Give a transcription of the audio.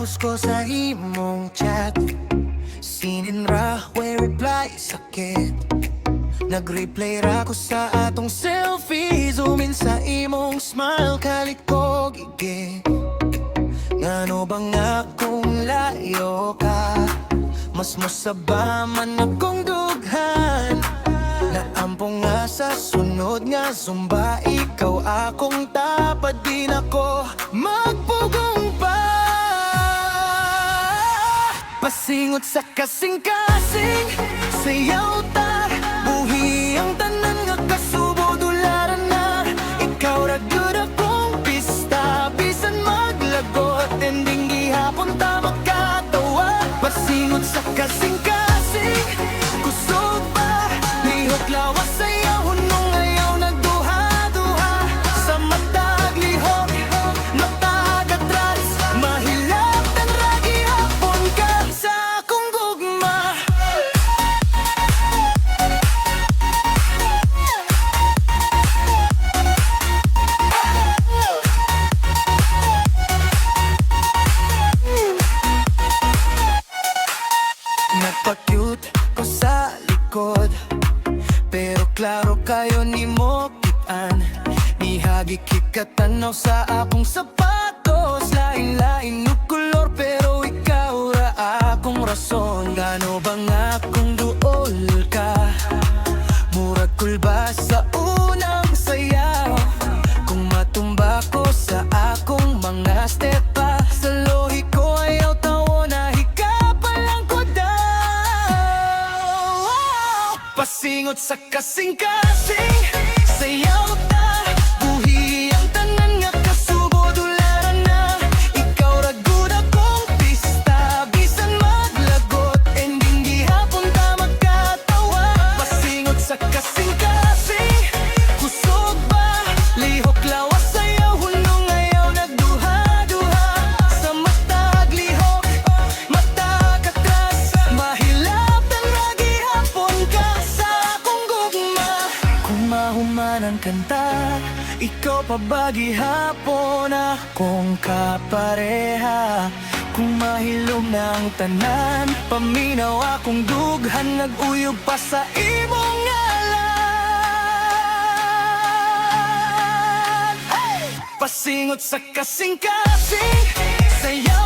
Pagkatapos ko sa imong chat, sininra, we reply, sakit. Nag-replay ra ko sa atong selfie, zoom in sa imong smile, kalit ko gigi. Ngano ba nga kung layo ka, mas masaba man akong dughan. Naampong nga sa sunod nga zumba, ikaw akong tapad, di na ko magpugong pa. Pasingot sa kasing-kasing, sayaw ta, buhi ang tanan nga kasubo, dularan na. Ikaw ra gyud akong pista, bisan maglagot, ending gihapon ta magkatawa. Pasingot sa kasing-kasing, kusog ba, lihok lawas sayaw, hunong ayaw nagduha-duha. Sa matag lihok, matag atras, mahilaptan ra gihapon ka sa akong gugma. Nagpa-cute ko sa likod, pero klaro kayo ni mo kitaan. Nihagi kikatanaw sa akong sapatos, lain-lain no kolor, pero ikaw ra akong rason. Gano ba nga kung duol ka, murag kulba sa unang sayaw. Kung matumba ko sa akong mga step pa, sa lohi ko ayaw tawo na hikapalang ko daw. Pasingot sa kasing-kasing, sayaw ta, buhi ang tanan nga kasubo, dularan na. Ikaw ra gud akong pista, bisan maglagot, ending gihapon ta magkatawa. Pasingot sa kasing-kasing, kusog ba, lihok lawas sayaw, hunong ayaw nagduha-duha. Sa matag lihok, matag atras, mahilaptan ra gihapon ka sa akong gugma. Kung mahumanan kanta, ikaw pa ba gihapon akong kapareha. Kung mahilom ng tanan, paminaw akong dughan, nag-uyog pa sa imong ngalan. Hey! Pasingot sa kasing-kasing, sayaw